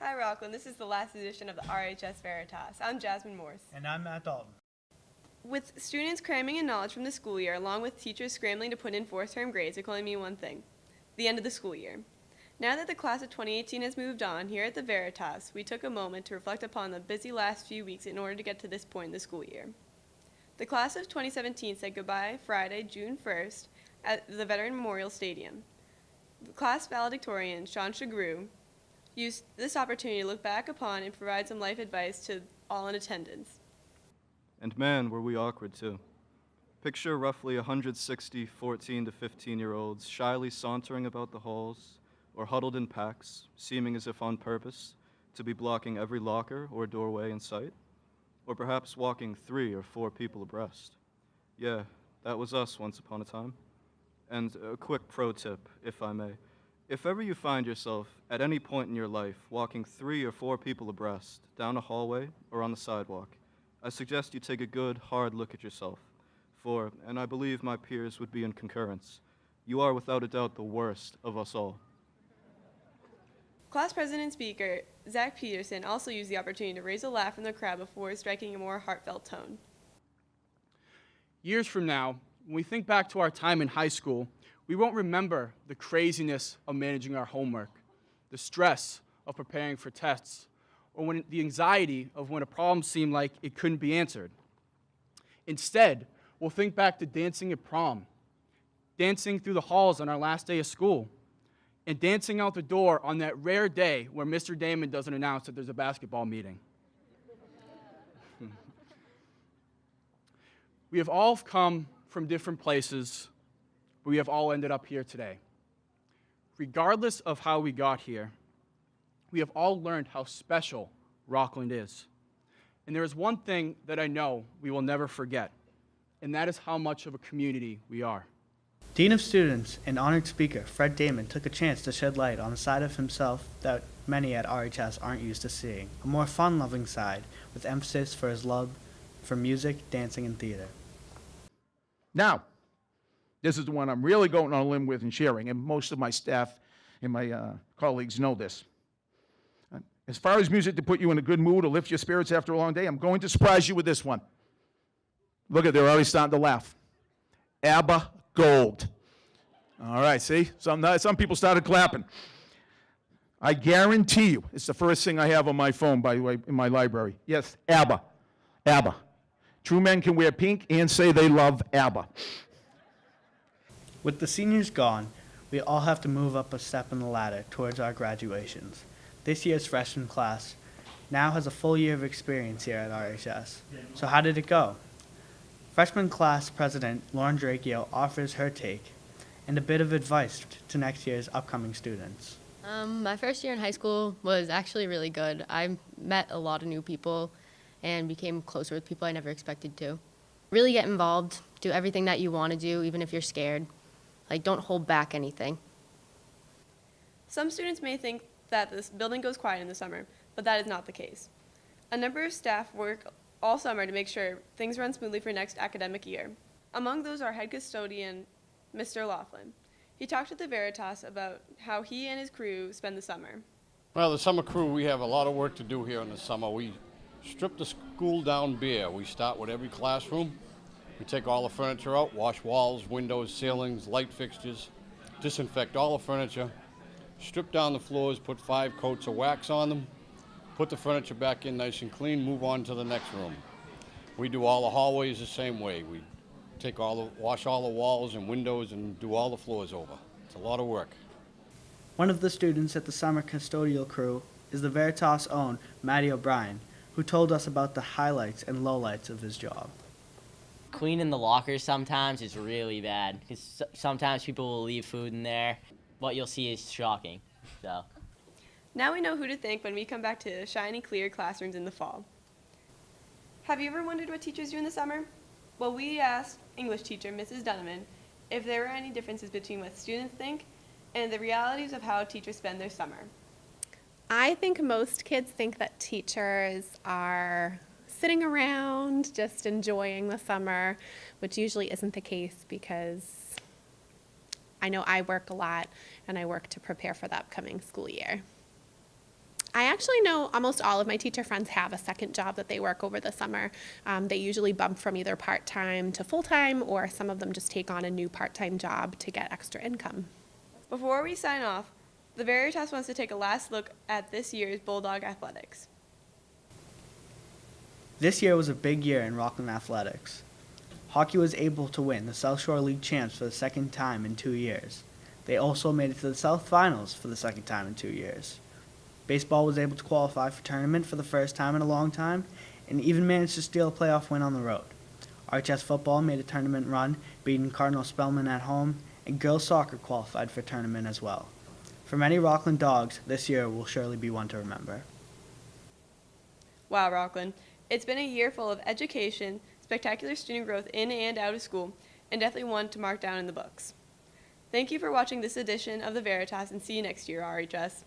Hi Rockland, this is the last edition of the RHS Veritas. I'm Jasmine Morse. And I'm Matt Dalton. With students cramming in knowledge from the school year, along with teachers scrambling to put in fourth-term grades, it can only mean one thing: the end of the school year. Now that the class of 2018 has moved on, here at the Veritas, we took a moment to reflect upon the busy last few weeks in order to get to this point in the school year. The class of 2017 said goodbye Friday, June 1st, at the Veteran Memorial Stadium. The class valedictorian, Sean Chagru, used this opportunity to look back upon and provide some life advice to all in attendance. And man, were we awkward too. Picture roughly 160 14 to 15-year-olds shyly sauntering about the halls or huddled in packs, seeming as if on purpose to be blocking every locker or doorway in sight, or perhaps walking 3 or 4 people abreast. Yeah, that was us once upon a time. And a quick pro tip, if I may. If ever you find yourself, at any point in your life, walking 3 or 4 people abreast, down a hallway or on the sidewalk, I suggest you take a good, hard look at yourself. For, and I believe my peers would be in concurrence, you are without a doubt the worst of us all. Class president and speaker, Zach Peterson, also used the opportunity to raise a laugh from the crowd before striking a more heartfelt tone. Years from now, when we think back to our time in high school, we won't remember the craziness of managing our homework, the stress of preparing for tests, or the anxiety of when a problem seemed like it couldn't be answered. Instead, we'll think back to dancing at prom, dancing through the halls on our last day of school, and dancing out the door on that rare day where Mr. Damon doesn't announce that there's a basketball meeting. We have all come from different places, but we have all ended up here today. Regardless of how we got here, we have all learned how special Rockland is. And there is one thing that I know we will never forget, and that is how much of a community we are. Dean of Students and honored speaker Fred Damon took a chance to shed light on a side of himself that many at RHS aren't used to seeing, a more fun-loving side with emphasis for his love for music, dancing, and theater. Now, this is the one I'm really going on a limb with and sharing, and most of my staff and my colleagues know this. As far as music to put you in a good mood or lift your spirits after a long day, I'm going to surprise you with this one. Look at, they're already starting to laugh. ABBA Gold. All right, see? Some people started clapping. I guarantee you, it's the first thing I have on my phone, by the way, in my library. Yes, ABBA. ABBA. True men can wear pink and say they love ABBA. With the seniors gone, we all have to move up a step in the ladder towards our graduations. This year's freshman class now has a full year of experience here at RHS. So how did it go? Freshman class president Lauren Drakio offers her take and a bit of advice to next year's upcoming students. My first year in high school was actually really good. I met a lot of new people and became closer with people I never expected to. Really get involved, do everything that you want to do, even if you're scared. Like, don't hold back anything. Some students may think that this building goes quiet in the summer, but that is not the case. A number of staff work all summer to make sure things run smoothly for next academic year. Among those are head custodian, Mr. Laughlin. He talked with the Veritas about how he and his crew spend the summer. Well, the summer crew, we have a lot of work to do here in the summer. We strip the school down bare. We start with every classroom. We take all the furniture out, wash walls, windows, ceilings, light fixtures, disinfect all the furniture, strip down the floors, put 5 coats of wax on them, put the furniture back in nice and clean, move on to the next room. We do all the hallways the same way. We wash all the walls and windows and do all the floors over. It's a lot of work. One of the students at the summer custodial crew is the Veritas' own Matty O'Brien, who told us about the highlights and lowlights of his job. Cleaning the lockers sometimes is really bad because sometimes people will leave food in there. What you'll see is shocking. So. Now we know who to thank when we come back to shiny, clear classrooms in the fall. Have you ever wondered what teachers do in the summer? Well, we asked English teacher Mrs. Donovan if there were any differences between what students think and the realities of how teachers spend their summer. I think most kids think that teachers are sitting around just enjoying the summer, which usually isn't the case because I know I work a lot and I work to prepare for the upcoming school year. I actually know almost all of my teacher friends have a second job that they work over the summer. They usually bump from either part-time to full-time, or some of them just take on a new part-time job to get extra income. Before we sign off, the Veritas wants to take a last look at this year's Bulldog athletics. This year was a big year in Rockland athletics. Hockey was able to win the South Shore League champs for the second time in 2 years. They also made it to the South Finals for the second time in 2 years. Baseball was able to qualify for tournament for the first time in a long time, and even managed to steal a playoff win on the road. RHS football made a tournament run, beating Cardinal Spellman at home, and girls soccer qualified for tournament as well. For many Rockland dogs, this year will surely be one to remember. Wow, Rockland. It's been a year full of education, spectacular student growth in and out of school, and definitely one to mark down in the books. Thank you for watching this edition of the Veritas, and see you next year, RHS.